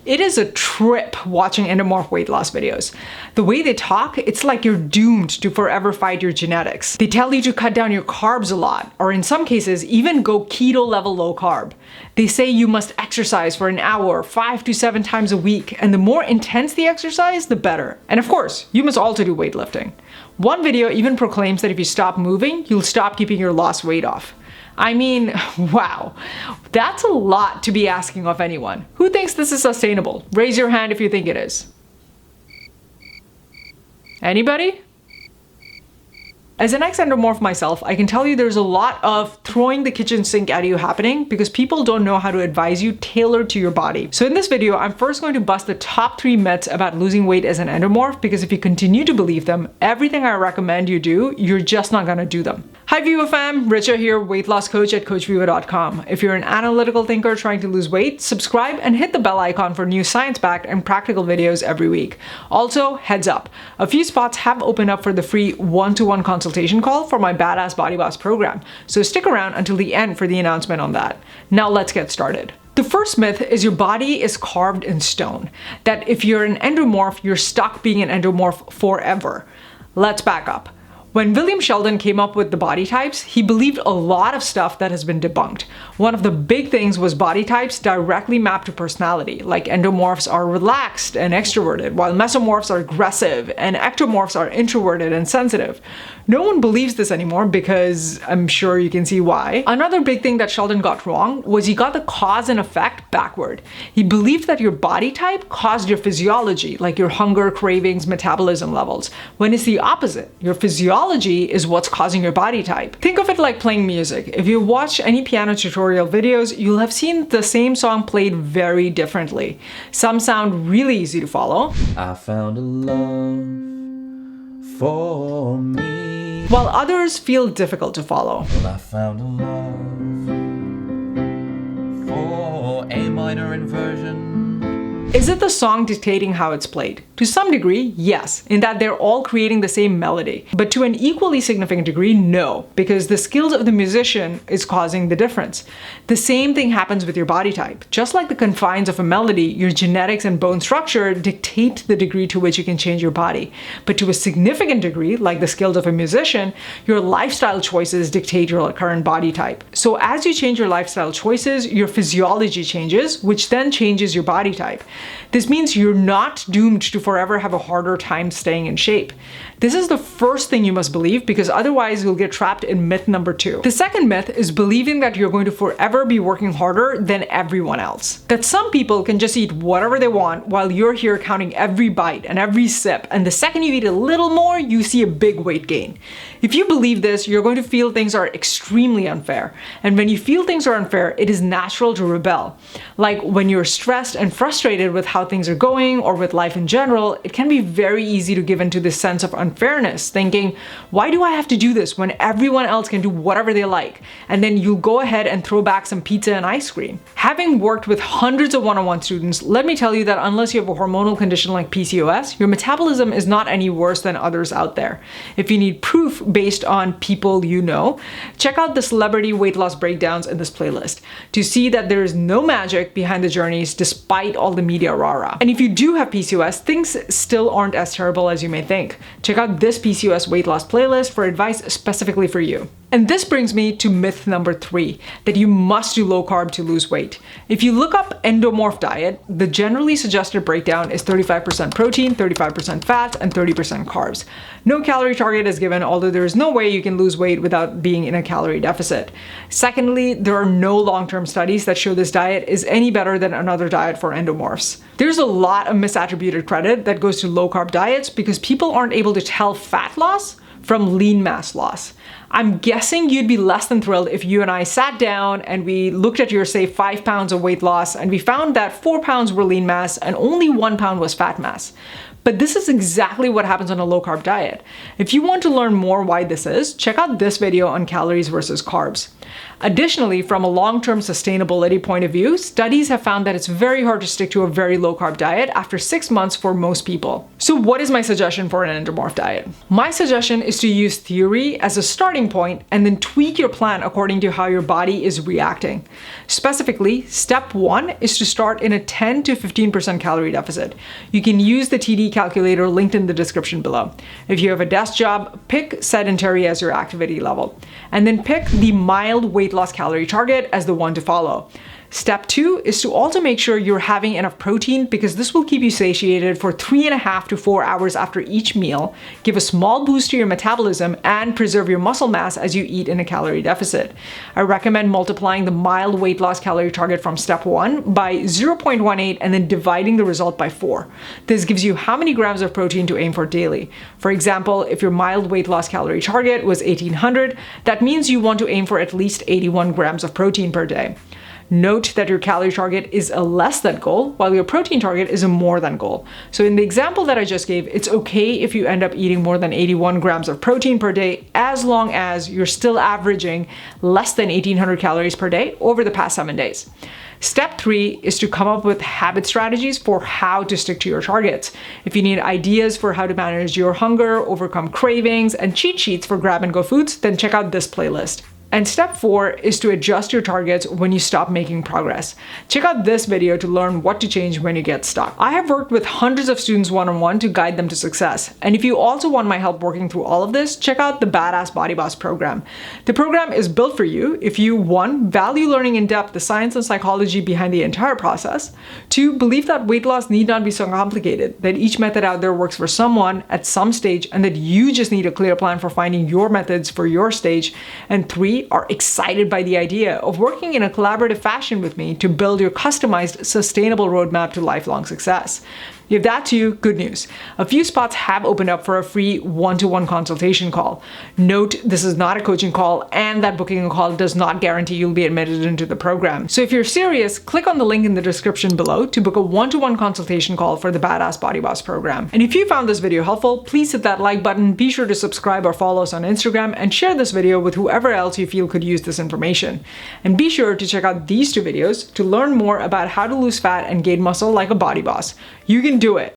It is a trip watching Endomorph weight loss videos. The way they talk, it's like you're doomed to forever fight your genetics. They tell you to cut down your carbs a lot, or in some cases, even go keto level low carb. They say you must exercise for an hour, 5 to 7 times a week, and the more intense the exercise, the better. And of course, you must also do weightlifting. One video even proclaims that if you stop moving, you'll stop keeping your lost weight off. I mean, wow, that's a lot to be asking of anyone. Who thinks this is sustainable? Raise your hand if you think it is. Anybody? As an ex-endomorph myself, I can tell you there's a lot of throwing the kitchen sink at you happening because people don't know how to advise you tailored to your body. So in this video, I'm first going to bust the top 3 myths about losing weight as an endomorph, because if you continue to believe them, everything I recommend you do, you're just not gonna do them. Hi Viva fam, Richa here, weight loss coach at coachviva.com. If you're an analytical thinker trying to lose weight, subscribe and hit the bell icon for new science-backed and practical videos every week. Also, heads up, a few spots have opened up for the free one-to-one consultation call for my Badass Body Boss program, so stick around until the end for the announcement on that. Now let's get started. The first myth is your body is carved in stone, that if you're an endomorph, you're stuck being an endomorph forever. Let's back up. When William Sheldon came up with the body types, he believed a lot of stuff that has been debunked. One of the big things was body types directly mapped to personality, like endomorphs are relaxed and extroverted, while mesomorphs are aggressive and ectomorphs are introverted and sensitive. No one believes this anymore because I'm sure you can see why. Another big thing that Sheldon got wrong was he got the cause and effect backward. He believed that your body type caused your physiology, like your hunger, cravings, metabolism levels, when it's the opposite. Your physiology is what's causing your body type. Think of it like playing music. If you watch any piano tutorial videos, you'll have seen the same song played very differently. Some sound really easy to follow. I found a love for me, while others feel difficult to follow. well, I found a love for A minor inversion. Is it the song dictating how it's played? To some degree, yes, in that they're all creating the same melody. But to an equally significant degree, no, because the skills of the musician is causing the difference. The same thing happens with your body type. Just like the confines of a melody, your genetics and bone structure dictate the degree to which you can change your body. But to a significant degree, like the skills of a musician, your lifestyle choices dictate your current body type. So as you change your lifestyle choices, your physiology changes, which then changes your body type. This means you're not doomed to forever have a harder time staying in shape. This is the first thing you must believe, because otherwise you'll get trapped in myth number 2. The second myth is believing that you're going to forever be working harder than everyone else. That some people can just eat whatever they want while you're here counting every bite and every sip, and the second you eat a little more, you see a big weight gain. If you believe this, you're going to feel things are extremely unfair. And when you feel things are unfair, it is natural to rebel. Like when you're stressed and frustrated with how things are going or with life in general, it can be very easy to give into this sense of unfairness, thinking, why do I have to do this when everyone else can do whatever they like? And then you'll go ahead and throw back some pizza and ice cream. Having worked with hundreds of one-on-one students, let me tell you that unless you have a hormonal condition like PCOS, your metabolism is not any worse than others out there. If you need proof based on people you know, check out the celebrity weight loss breakdowns in this playlist to see that there is no magic behind the journeys despite all the media rah-rah. And if you do have PCOS, things still aren't as terrible as you may think. Check out this PCOS weight loss playlist for advice specifically for you. And this brings me to myth number 3, that you must do low carb to lose weight. If you look up endomorph diet, the generally suggested breakdown is 35% protein, 35% fats, and 30% carbs. No calorie target is given, although there is no way you can lose weight without being in a calorie deficit. Secondly, there are no long-term studies that show this diet is any better than another diet for endomorphs. There's a lot of misattributed credit that goes to low carb diets because people aren't able to tell fat loss from lean mass loss. I'm guessing you'd be less than thrilled if you and I sat down and we looked at your, say, 5 pounds of weight loss and we found that 4 pounds were lean mass and only 1 pound was fat mass. But this is exactly what happens on a low carb diet. If you want to learn more why this is, check out this video on calories versus carbs. Additionally, from a long-term sustainability point of view, studies have found that it's very hard to stick to a very low-carb diet after 6 months for most people. So what is my suggestion for an endomorph diet? My suggestion is to use theory as a starting point and then tweak your plan according to how your body is reacting. Specifically, step 1 is to start in a 10 to 15% calorie deficit. You can use the TD calculator linked in the description below. If you have a desk job, pick sedentary as your activity level, and then pick the mild weight loss calorie target as the one to follow. Step 2 is to also make sure you're having enough protein, because this will keep you satiated for 3.5 to 4 hours after each meal, give a small boost to your metabolism, and preserve your muscle mass as you eat in a calorie deficit. I recommend multiplying the mild weight loss calorie target from step 1 by 0.18 and then dividing the result by 4. This gives you how many grams of protein to aim for daily. For example, if your mild weight loss calorie target was 1800, that means you want to aim for at least 81 grams of protein per day. Note that your calorie target is a less than goal, while your protein target is a more than goal. So in the example that I just gave, it's okay if you end up eating more than 81 grams of protein per day, as long as you're still averaging less than 1800 calories per day over the past 7 days. Step 3 is to come up with habit strategies for how to stick to your targets. If you need ideas for how to manage your hunger, overcome cravings, and cheat sheets for grab-and-go foods, then check out this playlist. And step 4 is to adjust your targets when you stop making progress. Check out this video to learn what to change when you get stuck. I have worked with hundreds of students one-on-one to guide them to success. And if you also want my help working through all of this, check out the Badass Body Boss program. The program is built for you if you 1. Value learning in depth the science and psychology behind the entire process, 2. Believe that weight loss need not be so complicated, that each method out there works for someone at some stage, and that you just need a clear plan for finding your methods for your stage, and 3. Are excited by the idea of working in a collaborative fashion with me to build your customized, sustainable roadmap to lifelong success. If that's you, good news. A few spots have opened up for a free one-to-one consultation call. Note, this is not a coaching call, and that booking a call does not guarantee you'll be admitted into the program. So if you're serious, click on the link in the description below to book a one-to-one consultation call for the Badass Body Boss program. And if you found this video helpful, please hit that like button, be sure to subscribe or follow us on Instagram, and share this video with whoever else you feel could use this information. And be sure to check out these 2 videos to learn more about how to lose fat and gain muscle like a body boss. You can do it.